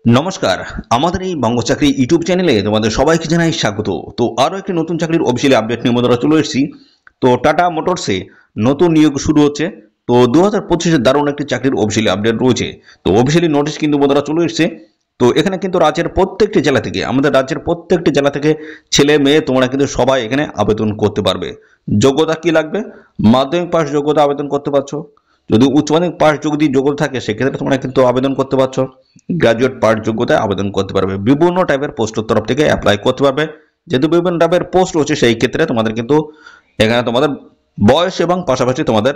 নমস্কার। আমাদের এই বঙ্গ চাকরি ইউটিউব চ্যানেলে তোমাদের সবাইকে জানাই স্বাগত। তো আরও একটি নতুন চাকরির অফিসিয়ালি আপডেট নিয়ে বন্ধুরা চলে এসেছি। তো টাটা মোটরসে নতুন নিয়োগ শুরু হচ্ছে। তো 2025-এ দারুণ একটি চাকরির অফিসিয়ালি আপডেট রয়েছে। তো অফিসিয়ালি নোটিশ কিন্তু বন্ধুরা চলে এসেছে। তো এখানে কিন্তু রাজ্যের প্রত্যেকটি জেলা থেকে, আমাদের রাজ্যের প্রত্যেকটি জেলা থেকে ছেলে মেয়ে তোমরা কিন্তু সবাই এখানে আবেদন করতে পারবে। যোগ্যতা কি লাগবে? মাধ্যমিক পাস যোগ্যতা আবেদন করতে পারছো। যদি উচ্চ মাধ্যমিক পাস যদি যোগ্যতা থাকে সেক্ষেত্রে তোমরা কিন্তু আবেদন করতে পারছো। গ্রাজুয়েট পাস যোগ্যতায় আবেদন করতে পারবে। বিভিন্ন টাইপের পোস্টের তরফ থেকে অ্যাপ্লাই করতে পারবে। যেহেতু বিভিন্ন টাইপের পোস্ট রয়েছে সেই ক্ষেত্রে তোমাদের কিন্তু এখানে তোমাদের বয়স এবং পাশাপাশি তোমাদের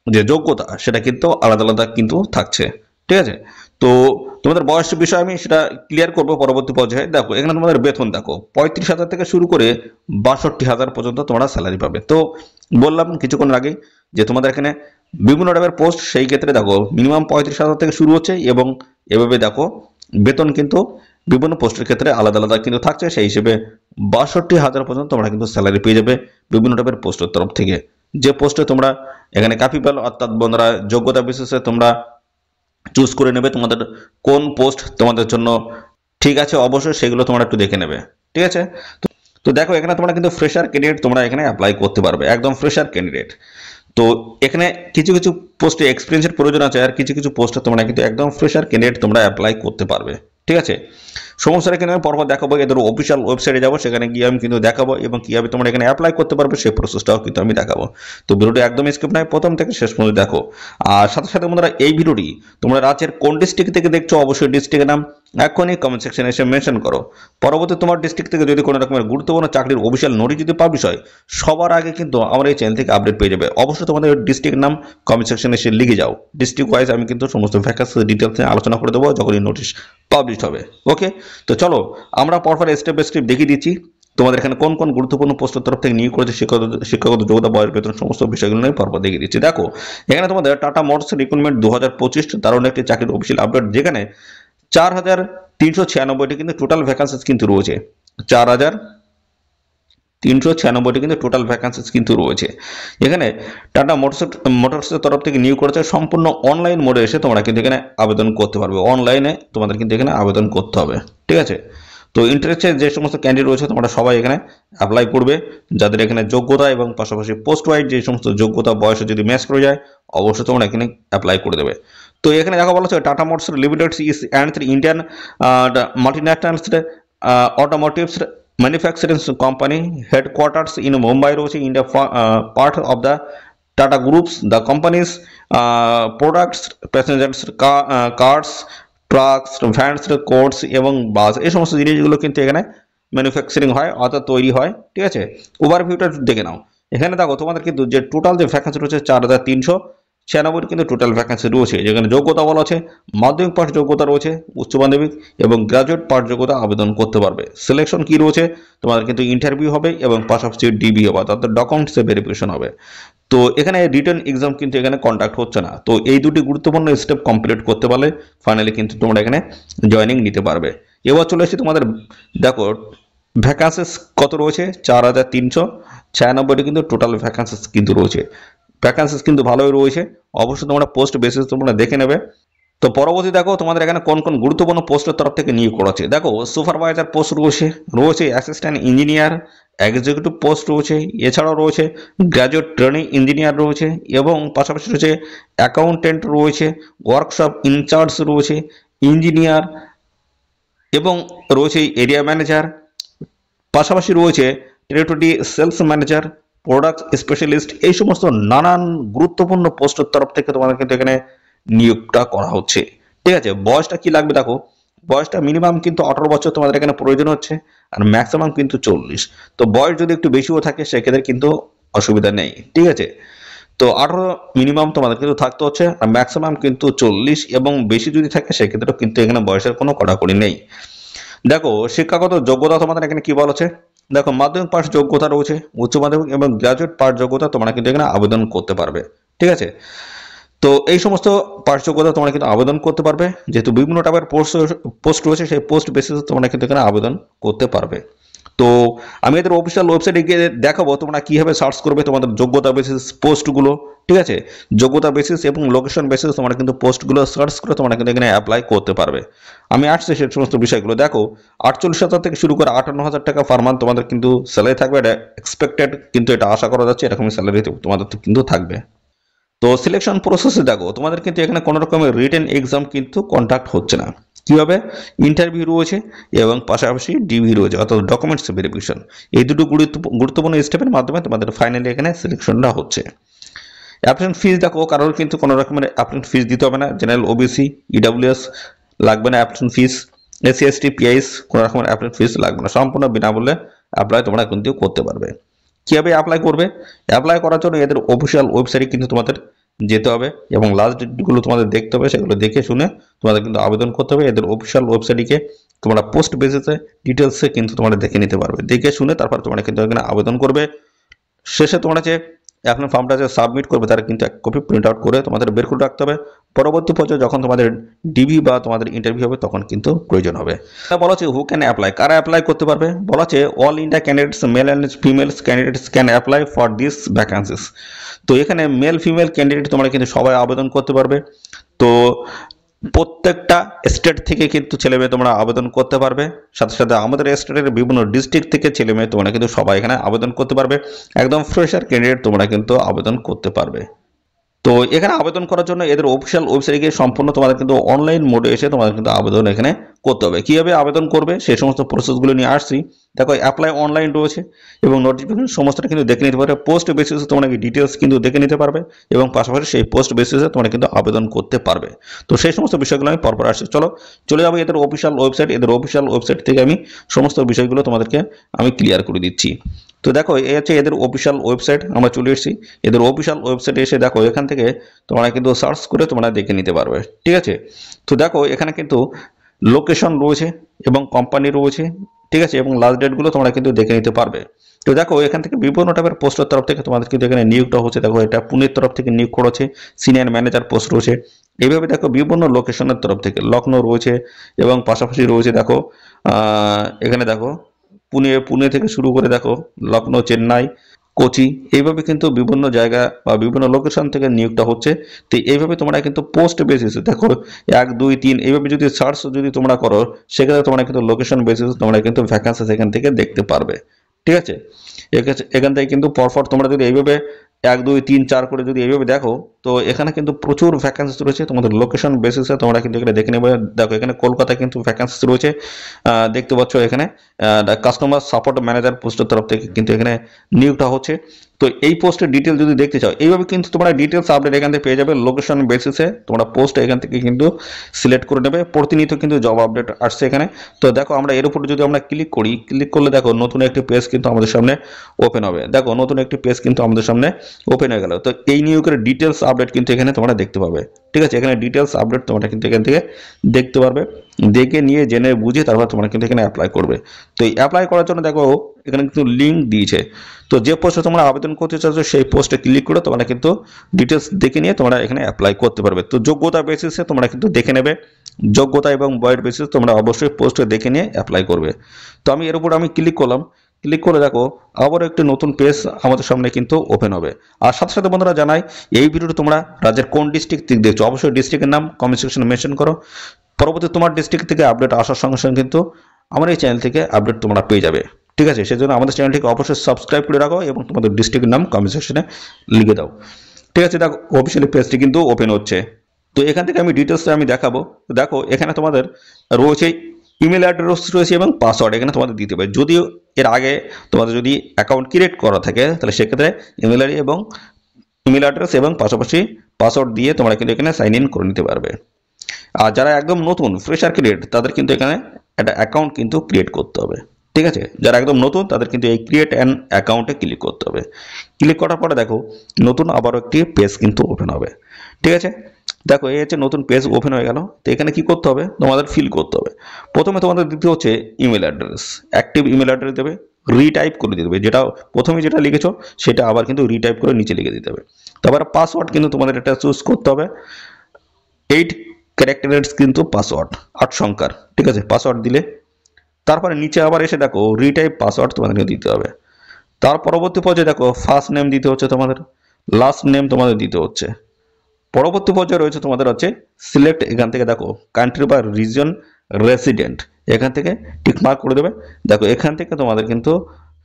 যে যোগ্যতা সেটা কিন্তু আলাদা আলাদা কিন্তু থাকছে। ঠিক আছে? তো তোমাদের বয়সের বিষয়ে আমি সেটা ক্লিয়ার করবো পরবর্তী পর্যায়ে। দেখো এখানে তোমাদের বেতন দেখো 35,000 থেকে শুরু করে 62,000 পর্যন্ত তোমরা স্যালারি পাবে। তো বললাম কিছুক্ষণ আগে যে তোমাদের এখানে বিভিন্ন টাইপের পোস্ট, সেই ক্ষেত্রে দেখো মিনিমাম 35,000 থেকে শুরু হচ্ছে এবং এভাবে দেখো বেতন কিন্তু বিভিন্ন পোস্টের ক্ষেত্রে আলাদা আলাদা কিন্তু থাকছে। সেই হিসেবে 62,000 পর্যন্ত তোমরা কিন্তু স্যালারি পেয়ে যাবে বিভিন্ন টাইপের পোস্টের তরফ থেকে। যে পোস্টে তোমরা এখানে ক্যাপিটাল অর্থাৎ বন্ধুরা যোগ্যতা বিশেষে তোমরা চুজ করে নেবে তোমাদের কোন পোস্ট তোমাদের জন্য ঠিক আছে। অবশ্যই সেগুলো তোমরা একটু দেখে নেবে। ঠিক আছে? তো তো দেখো এখানে তোমরা কিন্তু ফ্রেশার ক্যান্ডিডেট তোমরা এখানে অ্যাপ্লাই করতে পারবে, একদম ফ্রেশার ক্যান্ডিডেট। তো এখানে কিছু কিছু পোস্টে এক্সপিরিয়েন্সের প্রয়োজন আছে, আর কিছু কিছু পোস্টে তোমরা কিন্তু একদম ফ্রেশার ক্যান্ডিডেট তোমরা অ্যাপ্লাই করতে পারবে। ঠিক আছে? সমস্যাটা এখানে আমি পরপর দেখাবো, এদের অফিসিয়াল ওয়েবসাইটে যাবো, সেখানে গিয়ে আমি কিন্তু দেখাবো এবং কীভাবে তোমরা এখানে অ্যাপ্লাই করতে পারবে সেই প্রসেসটাও কিন্তু আমি দেখাবো। তো ভিডিওটি একদম স্কিপ নয়, প্রথম থেকে শেষ পর্যন্ত দেখো। আর সাথে সাথে বন্ধুরা এই ভিডিওটি তোমরা রাজ্যের কোন ডিস্ট্রিক্ট থেকে দেখছো অবশ্যই ডিস্ট্রিক্টের নাম এখনই কমেন্ট সেকশনে এসে মেনশন করো। পরবর্তী তোমার ডিস্ট্রিক্ট থেকে যদি কোনো রকমের গুরুত্বপূর্ণ চাকরির অফিসিয়াল নোটিশ যদি পাবলিশ হয় সবার আগে কিন্তু আমার এই চ্যানেল থেকে আপডেট পেয়ে যাবে। অবশ্যই তোমাদের ডিস্ট্রিক্টের নাম কমেন্ট সেকশনে এসে লিখে যাও। ডিস্ট্রিক্ট ওয়াইজ আমি কিন্তু সমস্ত ভ্যাকান্সি ডিটেলস নিয়ে আলোচনা করে দেবো যখনই নোটিশ পাবলিশ হবে। ওকে? তো চলো আমরা পরপর স্টেপ বাই স্টেপ দেখিয়ে দিচ্ছি তোমাদের এখানে কোন কোন গুরুত্বপূর্ণ পোস্টের তরফ থেকে নিয়োগ করেছে, শিক্ষাগত যোগ্যতা, বয়স, বেতন সমস্ত বিষয়গুলো নিয়ে পরপর দেখিয়ে দিচ্ছি। দেখো এখানে তোমাদের টাটা মোটরস রিক্রুটমেন্ট 2025 দারুণ একটি চাকরির অফিসিয়াল আপডেট, যেখানে 4,396টি কিন্তু টোটাল ভ্যাকান্সিস কিন্তু রয়েছে। 4,396টি কিন্তু টোটাল ভ্যাকান্সিস কিন্তু রয়েছে। এখানে টাটা মোটরসের তরফ থেকে নিয়োগ করেছে সম্পূর্ণ অনলাইন মোডে এসে তোমরা কিন্তু এখানে আবেদন করতে পারবে। অনলাইনে তোমাদের কিন্তু এখানে আবেদন করতে হবে। ঠিক আছে? তো ইন্টারেস্টেড যে সমস্ত ক্যান্ডিডেট রয়েছে তোমরা সবাই এখানে অ্যাপ্লাই করবে, যাদের এখানে যোগ্যতা এবং পাশাপাশি পোস্ট ওয়াইজ যে সমস্ত যোগ্যতা বয়সে যদি ম্যাচ করে যায় অবশ্যই তোমরা এখানে অ্যাপ্লাই করে দেবে। তো এখানে দেখা বলা হচ্ছে Tata Motors Limited is and Indian multinationals automotive manufacturing company headquarters in Mumbai রয়েছে India, part of the Tata Groups. The company's products passengers cars, trucks, vans, coach এবং বাস এই সমস্ত জিনিসগুলো কিন্তু এখানে ম্যানুফ্যাকচারিং হয় অর্থাৎ তৈরি হয়। ঠিক আছে? ওভারভিউটা দেখে নাও। এখানে দেখো তোমাদের কিন্তু যে টোটাল যে ভ্যাকান্সি রয়েছে 4,396 কিন্তু টোটাল ভ্যাকান্সি রয়েছে, যেখানে যোগ্যতা বলা আছে মাধ্যমিক পাস যোগ্যতা রয়েছে, উচ্চ মাধ্যমিক এবং গ্রাজুয়েট পাস যোগ্যতা আবেদন করতে পারবে। সিলেকশন কি রয়েছে তোমাদের কিন্তু ইন্টারভিউ হবে এবং পাশাপাশি ডিবি হবে অর্থাৎ ডকুমেন্টসে ভেরিফিকেশন হবে। তো এখানে রিটার্ন এক্সাম কিন্তু এখানে কন্ডাক্ট হচ্ছে না। তো এই দুটি গুরুত্বপূর্ণ স্টেপ কমপ্লিট করতে পারলে ফাইনালি কিন্তু তোমরা এখানে জয়েনিং নিতে পারবে। এবার চলে এসেছি তোমাদের দেখো ভ্যাকান্সিস কত রয়েছে, 4,396টি কিন্তু টোটাল ভ্যাকান্সিস কিন্তু রয়েছে। ভ্যাকান্সিস কিন্তু ভালোই রয়েছে, অবশ্যই তোমরা পোস্ট বেসিস তোমরা দেখে নেবে। তো পরবর্তী দেখো তোমাদের এখানে কোন কোন গুরুত্বপূর্ণ পোস্টের তরফ থেকে নিয়োগ করেছে। দেখো সুপারভাইজার পোস্ট রয়েছে অ্যাসিস্ট্যান্ট ইঞ্জিনিয়ার, এক্সিকিউটিভ পোস্ট রয়েছে, এছাড়াও রয়েছে গ্র্যাজুয়েট ট্রেনিং ইঞ্জিনিয়ার রয়েছে এবং পাশাপাশি রয়েছে অ্যাকাউন্টেন্ট রয়েছে, ওয়ার্কশপ ইনচার্জ রয়েছে, ইঞ্জিনিয়ার এবং রয়েছে এরিয়া ম্যানেজার, পাশাপাশি রয়েছে territory sales manager, product specialist. এই সমস্ত নানান গুরুত্বপূর্ণ পোস্টের তরফ থেকে তোমাদের কিন্তু এখানে নিয়োগটা করা হচ্ছে। ঠিক আছে? বয়সটা কি লাগবে দেখো, বয়সটা মিনিমাম কিন্তু 18 বছর তোমাদের এখানে প্রয়োজন হচ্ছে, আর ম্যাক্সিমাম কিন্তু 40। তো বয়স যদি একটু বেশিও থাকে সেক্ষেত্রে কিন্তু অসুবিধা নেই। ঠিক আছে? তো 18 মিনিমাম তোমাদের কিন্তু থাকতে হচ্ছে, আর ম্যাক্সিমাম কিন্তু 40 এবং বেশি যদি থাকে সেক্ষেত্রেও কিন্তু এখানে বয়সের কোনো কড়াকড়ি নেই। দেখো শিক্ষাগত যোগ্যতা তোমাদের এখানে কি বলা আছে, দেখো মাধ্যমিক পাস যোগ্যতা রয়েছে, উচ্চ মাধ্যমিক এবং গ্রাজুয়েট পাস যোগ্যতা তোমরা কিন্তু এখানে আবেদন করতে পারবে। ঠিক আছে? তো এই সমস্ত পাস যোগ্যতা তোমরা কিন্তু আবেদন করতে পারবে, যেহেতু বিভিন্ন টাইপের পোস্ট রয়েছে সেই পোস্ট বেসিসে তোমরা কিন্তু এখানে আবেদন করতে পারবে। তো আমি এদের অফিসিয়াল ওয়েবসাইটে গিয়ে দেখাবো তোমরা কিভাবে সার্চ করবে তোমাদের যোগ্যতা বেসিস পোস্টগুলো, ঠিক আছে, যোগ্যতা বেসিস এবং লোকেশন বেসিস তোমরা কিন্তু পোস্টগুলো সার্চ করে তোমরা কিন্তু এখানে অ্যাপ্লাই করতে পারবে। আমি আসছি সেই সমস্ত বিষয়গুলো। দেখো 48,000 থেকে শুরু করে 58,000 টাকা পার মান্থ তোমাদের কিন্তু স্যালারি থাকবে, এটা এক্সপেক্টেড, কিন্তু এটা আশা করা যাচ্ছে এরকমই স্যালারি তোমাদের কিন্তু থাকবে। তো সিলেকশন প্রসেসে দেখো তোমাদের কিন্তু এখানে কোনো রকমের রিটেন এক্সাম কিন্তু কন্ডাক্ট হচ্ছে না। কীভাবে? ইন্টারভিউ রয়েছে এবং পাশাপাশি ডিভি রয়েছে, অর্থাৎ ডকুমেন্টস ভেরিফিকেশন। এই দুটো গুরুত্বপূর্ণ স্টেপের মাধ্যমে তোমাদের ফাইনালি এখানে সিলেকশনটা হচ্ছে। অ্যাপ্লিকেশন ফিস দেখো কারোর কিন্তু কোনো রকমের অ্যাপ্লিকেশন ফিস দিতে হবে না। জেনারেল, ওবিসি, ইডাব্লিউএস লাগবে না application fees. SC ST PIS কোনো রকমের অ্যাপ্লিকেশন ফিস লাগবে না, সম্পূর্ণ বিনামূল্যে অ্যাপ্লাই তোমরা কিন্তু করতে পারবে। কীভাবে অ্যাপ্লাই করবে? অ্যাপ্লাই করার জন্য এদের অফিসিয়াল ওয়েবসাইটে কিন্তু তোমাদের যেতে হবে এবং লাস্ট ডেটগুলো তোমাদের দেখতে হবে, সেগুলো দেখে শুনে তোমাদের কিন্তু আবেদন করতে হবে। এদের অফিসিয়াল ওয়েবসাইটে তোমরা পোস্ট বেসিসে ডিটেলসে কিন্তু তোমরা দেখে নিতে পারবে। দেখে শুনে তারপর তোমরা কিন্তু এখানে আবেদন করবে। শেষে তোমরা যে অ্যাপ্লিকেশন ফর্মটা যে সাবমিট করবে তার কিন্তু এক কপি প্রিন্ট আউট করে তোমাদের বের করে রাখতে হবে। পরবর্তী পর্যায়ে যখন তোমাদের ডিবি বা তোমাদের ইন্টারভিউ হবে তখন কিন্তু প্রয়োজন হবে। বলা হচ্ছে হু ক্যান অ্যাপ্লাই, কারা অ্যাপ্লাই করতে পারবে? বলা হচ্ছে all India candidates, male and females candidates can apply for this vacancies. তো এখানে মেল ফিমেল ক্যান্ডিডেট তোমরা কিন্তু সবাই আবেদন করতে পারবে। তো প্রত্যেকটা স্টেট থেকে কিন্তু ছেলেমেয়ে তোমরা আবেদন করতে পারবে। সাথে সাথে আমাদের স্টেটের বিভিন্ন ডিস্ট্রিক্ট থেকে ছেলেমেয়ে তোমরা কিন্তু সবাই এখানে আবেদন করতে পারবে। একদম ফ্রেশার ক্যান্ডিডেট তোমরা কিন্তু আবেদন করতে পারবে। তো এখানে আবেদন করার জন্য এদের অফিসিয়াল ওয়েবসাইটে গিয়ে সম্পূর্ণ তোমাদের কিন্তু অনলাইন মোডে এসে তোমাদের কিন্তু আবেদন এখানে করতে হবে। কীভাবে আবেদন করবে সেই সমস্ত প্রসেসগুলো নিয়ে আসছি। দেখো অ্যাপ্লাই অনলাইন রয়েছে এবং নোটিফিকেশন সমস্তটা কিন্তু দেখে নিতে পারবে। পোস্ট বেসিসে তোমরা ডিটেলস কিন্তু দেখে নিতে পারবে এবং পাশাপাশি সেই পোস্ট বেসিসে তোমরা কিন্তু আবেদন করতে পারবে। তো সেই সমস্ত বিষয়গুলো আমি পরপর আসছি। চলে যাবো এদের অফিসিয়াল ওয়েবসাইট। এদের অফিসিয়াল ওয়েবসাইট থেকে আমি সমস্ত বিষয়গুলো তোমাদেরকে আমি ক্লিয়ার করে দিচ্ছি। তো দেখো এই হচ্ছে এদের অফিসিয়াল ওয়েবসাইট, আমরা চলে এসেছি এদের অফিসিয়াল ওয়েবসাইটে। এসে দেখো এখান থেকে তোমরা কিন্তু সার্চ করে তোমরা দেখে নিতে পারবে, ঠিক আছে। তো দেখো এখানে কিন্তু লোকেশন রয়েছে এবং কোম্পানি রয়েছে, ঠিক আছে, এবং লাস্ট ডেটগুলো তোমরা কিন্তু দেখে নিতে পারবে। তো দেখো এখান থেকে বিভিন্ন টাইপের পোস্টের তরফ থেকে তোমাদের কিন্তু এখানে নিয়োগটা হচ্ছে। দেখো এটা পুনের তরফ থেকে নিয়োগ করেছে, সিনিয়র ম্যানেজার পোস্ট রয়েছে। এইভাবে দেখো বিভিন্ন লোকেশনের তরফ থেকে লখনৌ রয়েছে এবং পাশাপাশি রয়েছে দেখো এখানে দেখো পুনে থেকে শুরু করে দেখো লখনৌ, চেন্নাই, কোচি, এইভাবে কিন্তু বিভিন্ন জায়গা বা বিভিন্ন লোকেশন থেকে নিয়োগটা হচ্ছে। তো এইভাবে তোমরা কিন্তু পোস্ট বেসিসে দেখো 1, 2, 3 এইভাবে যদি সার্চ যদি তোমরা করো সেক্ষেত্রে তোমরা কিন্তু লোকেশন বেসিসে তোমরা কিন্তু ভ্যাকান্সি সেখান থেকে দেখতে পারবে, ঠিক আছে। এখান থেকে কিন্তু পরপর তোমরা যদি এইভাবে 1, 2, 3, 4 করে যদি এইভাবে দেখো তো এখানে কিন্তু প্রচুর ভ্যাকান্সি রয়েছে। তোমাদের লোকেশন বেসিসে তোমরা কিন্তু এখানে দেখে নেবে। দেখো এখানে কলকাতায় কিন্তু ভ্যাকান্সি রয়েছে, দেখতে পাচ্ছ এখানে কাস্টমার সাপোর্ট ম্যানেজার পোস্টের তরফ থেকে কিন্তু এখানে নিয়োগটা হচ্ছে। তো এই পোস্টের ডিটেল যদি দেখতে চাও এইভাবে কিন্তু তোমরা ডিটেলস আপডেট এখান থেকে পেয়ে যাবে। লোকেশন বেসিসে তোমরা পোস্ট এখান থেকে কিন্তু সিলেক্ট করে নেবে। প্রতিনিয়ত কিন্তু জব আপডেট আসছে এখানে। তো দেখো আমরা এর উপরে যদি আমরা ক্লিক করি, ক্লিক করলে দেখো নতুন একটি পেজ কিন্তু আমাদের সামনে ওপেন হবে। দেখো নতুন একটি পেজ কিন্তু আমাদের সামনে ওপেন হয়ে গেল। তো এই নিয়োগের ডিটেলস আপডেট কিন্তু এখানে তোমরা দেখতে পাবে, ঠিক আছে। এখানে ডিটেলস আপডেট তোমরা কিন্তু এখান থেকে দেখতে পারবে। দেখে নিয়ে জেনে বুঝে তারপর তোমরা কিন্তু এখানে অ্যাপ্লাই করবে। তো এই অ্যাপ্লাই করার জন্য দেখো এখানে কিন্তু লিঙ্ক দিয়েছে। তো যে পোস্টে তোমরা আবেদন করতে চাইছো সেই পোস্টে ক্লিক করে তোমরা কিন্তু ডিটেলস দেখে নিয়ে তোমরা এখানে অ্যাপ্লাই করতে পারবে। তো যোগ্যতা বেসিসে তোমরা কিন্তু দেখে নেবে, যোগ্যতা এবং বয়স বেসিস তোমরা অবশ্যই পোস্টে দেখে নিয়ে অ্যাপ্লাই করবে। তো আমি এর উপর আমি ক্লিক করলাম। ক্লিক করে দেখো আবার একটি নতুন পেজ আমাদের সামনে কিন্তু ওপেন হবে। আর সাথে সাথে বন্ধুরা জানাই এই ভিডিওটি তোমরা রাজ্যের কোন ডিস্ট্রিক্ট থেকে দেখছো অবশ্যই ডিস্ট্রিক্টের নাম কমেন্ট সেকশনে মেনশন করো। পরবর্তী তোমার ডিস্ট্রিক্ট থেকে আপডেট আসার সঙ্গে সঙ্গে কিন্তু আমার এই চ্যানেল থেকে আপডেট তোমরা পেয়ে যাবে, ঠিক আছে। সেজন্য আমাদের চ্যানেলটিকে অবশ্যই সাবস্ক্রাইব করে রাখো এবং তোমাদের ডিস্ট্রিক্টের নাম কমেন্ট সেকশনে লিখে দাও, ঠিক আছে। দেখো অফিসিয়ালি পেজটি কিন্তু ওপেন হচ্ছে। তো এখান থেকে আমি ডিটেলসটা আমি দেখাবো। দেখো এখানে তোমাদের রয়েছে ইমেল অ্যাড্রেস রয়েছে এবং পাসওয়ার্ড এখানে তোমাদের দিতে হবে। যদিও এর আগে তোমাদের যদি অ্যাকাউন্ট ক্রিয়েট করা থাকে তাহলে সেক্ষেত্রে ইমেল আইডি এবং ইমেল অ্যাড্রেস এবং পাশাপাশি পাসওয়ার্ড দিয়ে তোমরা কিন্তু এখানে সাইন ইন করে নিতে পারবে। আর যারা একদম নতুন ফ্রেশার ক্রিয়েট তাদের কিন্তু এখানে একটা অ্যাকাউন্ট কিন্তু ক্রিয়েট করতে হবে, ঠিক আছে। যারা একদম নতুন তাদের কিন্তু এই ক্রিয়েট অ্যান অ্যাকাউন্টে ক্লিক করতে হবে। ক্লিক করার পরে দেখো নতুন আবারও একটি পেজ কিন্তু ওপেন হবে, ঠিক আছে। দেখো এই হচ্ছে নতুন পেজ ওপেন হয়ে গেল। তো এখানে কি করতে হবে তোমাদের ফিল করতে হবে। প্রথমে তোমাদের দিতে হচ্ছে email address, active email address দেবে, রিটাইপ করে দিতে হবে। যেটা প্রথমে যেটা লিখেছো সেটা আবার কিন্তু রিটাইপ করে নিচে লিখে দিতে হবে। তারপরে পাসওয়ার্ড কিন্তু তোমাদের এটা চুজ করতে হবে। 8 ক্যারেক্টারের কিন্তু পাসওয়ার্ড 8 সংখ্যার, ঠিক আছে। পাসওয়ার্ড দিলে তারপরে নিচে আবার এসে দেখো রিটাইপ পাসওয়ার্ড তোমাদেরকে দিতে হবে। তার পরবর্তী পর্যায়ে দেখো ফার্স্ট নেম দিতে হচ্ছে তোমাদের, লাস্ট নেম তোমাদের দিতে হচ্ছে। পরবর্তী পর্যায়ে রয়েছে তোমাদের হচ্ছে সিলেক্ট, এখান থেকে দেখো কান্ট্রি বা রিজন রেসিডেন্ট, এখান থেকে টিক মার্ক করে দেবে। দেখো এখান থেকে তোমাদের কিন্তু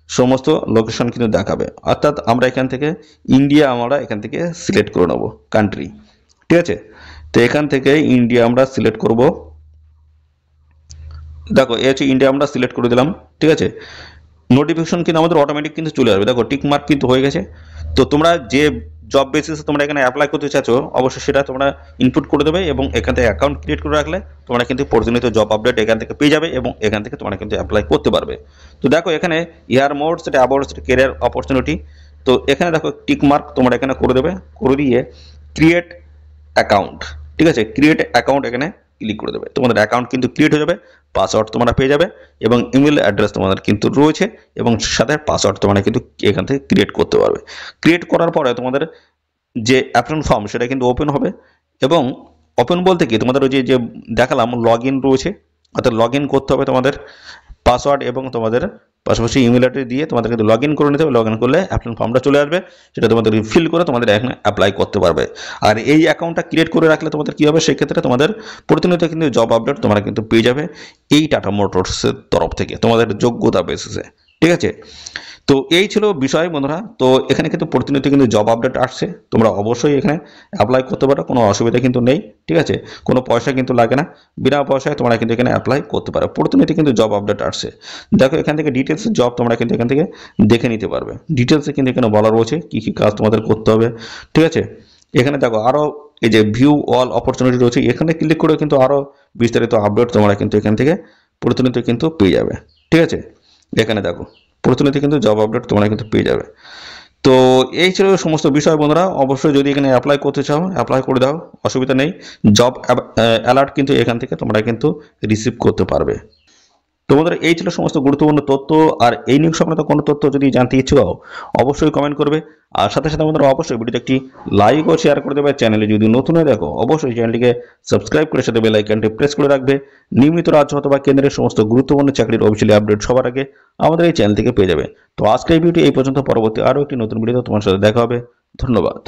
সমস্ত লোকেশন কিন্তু দেখাবে, অর্থাৎ আমরা এখান থেকে ইন্ডিয়া আমরা এখান থেকে সিলেক্ট করে নেবো কান্ট্রি, ঠিক আছে। তো এখান থেকে ইন্ডিয়া আমরা সিলেক্ট করব। দেখো এই হচ্ছে ইন্ডিয়া আমরা সিলেক্ট করে দিলাম, ঠিক আছে। নোটিফিকেশন কিন্তু আমাদের অটোমেটিক কিন্তু চলে আসবে। দেখো টিক মার্ক কিন্তু হয়ে গেছে। তো তোমরা যে জব বেসিসে তোমরা এখানে অ্যাপ্লাই করতে চাচ্ছো অবশ্যই সেটা তোমরা ইনপুট করে দেবে এবং এখান থেকে অ্যাকাউন্ট ক্রিয়েট করে রাখলে তোমরা কিন্তু প্রতিনিয়ত জব আপডেট এখান থেকে পেয়ে যাবে এবং এখান থেকে তোমরা কিন্তু অ্যাপ্লাই করতে পারবে। তো দেখো এখানে ইয়ার মোড সেটা অ্যাবাউট সেটা ক্যারিয়ার অপরচুনিটি, তো এখানে দেখো টিক মার্ক তোমরা এখানে করে দেবে, করে দিয়ে ক্রিয়েট অ্যাকাউন্ট, ঠিক আছে, ক্রিয়েট অ্যাকাউন্ট এখানে ক্লিক করে দেবে। তোমাদের অ্যাকাউন্ট কিন্তু ক্রিয়েট হয়ে যাবে, পাসওয়ার্ড তোমরা পেয়ে যাবে এবং ইমেল অ্যাড্রেস তোমাদের কিন্তু রয়েছে এবং সাথে পাসওয়ার্ড তোমরা কিন্তু এখান থেকে ক্রিয়েট করতে পারবে। ক্রিয়েট করার পরে তোমাদের যে অ্যাপ্লিকেশন ফর্ম সেটা কিন্তু ওপেন হবে এবং ওপেন বলতে কি তোমাদের ওই যে দেখালাম লগ ইন রয়েছে, অর্থাৎ লগ ইন করতে হবে তোমাদের পাসওয়ার্ড এবং তোমাদের পাশাপাশি ইমেল অ্যাড্রেস দিয়ে তোমাদের কিন্তু লগ ইন করে নিতে হবে। লগ ইন করলে অ্যাপ্লিকেশন ফর্মটা চলে আসবে, সেটা তোমাদের ফিল করে তোমাদের এখানে অ্যাপ্লাই করতে পারবে। আর এই অ্যাকাউন্টটা ক্রিয়েট করে রাখলে তোমাদের কী হবে, সেক্ষেত্রে তোমাদের প্রতিনিয়ত কিন্তু জব আপডেট তোমরা কিন্তু পেয়ে যাবে এই টাটা মোটরসের তরফ থেকে তোমাদের যোগ্যতা বেসিসে, ঠিক আছে। তো এই ছিল বিষয় বন্ধুরা। তো এখানে কিন্তু প্রতিনিয়ত কিন্তু জব আপডেট আসছে, তোমরা অবশ্যই এখানে অ্যাপ্লাই করতে পারো, কোনো অসুবিধা কিন্তু নেই, ঠিক আছে। কোনো পয়সা কিন্তু লাগে না, বিনা পয়সায় তোমরা কিন্তু এখানে অ্যাপ্লাই করতে পারো। প্রতিনিয়ত কিন্তু জব আপডেট আসছে। দেখো এখান থেকে ডিটেলস জব তোমরা কিন্তু এখান থেকে দেখে নিতে পারবে। ডিটেলসে কিন্তু এখানে বলা রয়েছে কী কী কাজ তোমাদের করতে হবে, ঠিক আছে। এখানে দেখো আরও এই যে ভিউ অল অপরচুনিটি রয়েছে, এখানে ক্লিক করে কিন্তু আরও বিস্তারিত আপডেট তোমরা কিন্তু এখান থেকে প্রতিনিয়ত কিন্তু পেয়ে যাবে, ঠিক আছে। এখানে দেখো প্রতিনিয়ত কিন্তু জব আপডেট তোমরা কিন্তু পেয়ে যাবে। তো এই ছিল সমস্ত বিষয় বন্ধুরা। অবশ্যই যদি এখানে অ্যাপ্লাই করতে চাও অ্যাপ্লাই করে দাও, অসুবিধা নেই। জব অ্যালার্ট কিন্তু এখান থেকে তোমরা কিন্তু রিসিভ করতে পারবে। তোমাদের এই ছিল সমস্ত গুরুত্বপূর্ণ তথ্য। আর এই নিয়োগ সংক্রান্ত কোনো তথ্য যদি জানতে ইচ্ছুক হও অবশ্যই কমেন্ট করবে। আর সাথে সাথে আমাদের অবশ্যই ভিডিওতে একটি লাইক ও শেয়ার করে দেবে। চ্যানেলে যদি নতুন হয়ে দেখো অবশ্যই চ্যানেলটিকে সাবস্ক্রাইব করে সাথে বেল আইকনটি প্রেস করে রাখবে। নিয়মিত রাজ্য অথবা কেন্দ্রের সমস্ত গুরুত্বপূর্ণ চাকরির অফিসিয়ালি আপডেট সবার আগে আমাদের এই চ্যানেল থেকে পেয়ে যাবে। তো আজকের এই ভিডিও এই পর্যন্ত, পরবর্তী আরও একটি নতুন ভিডিওতে তোমার সাথে দেখা হবে। ধন্যবাদ।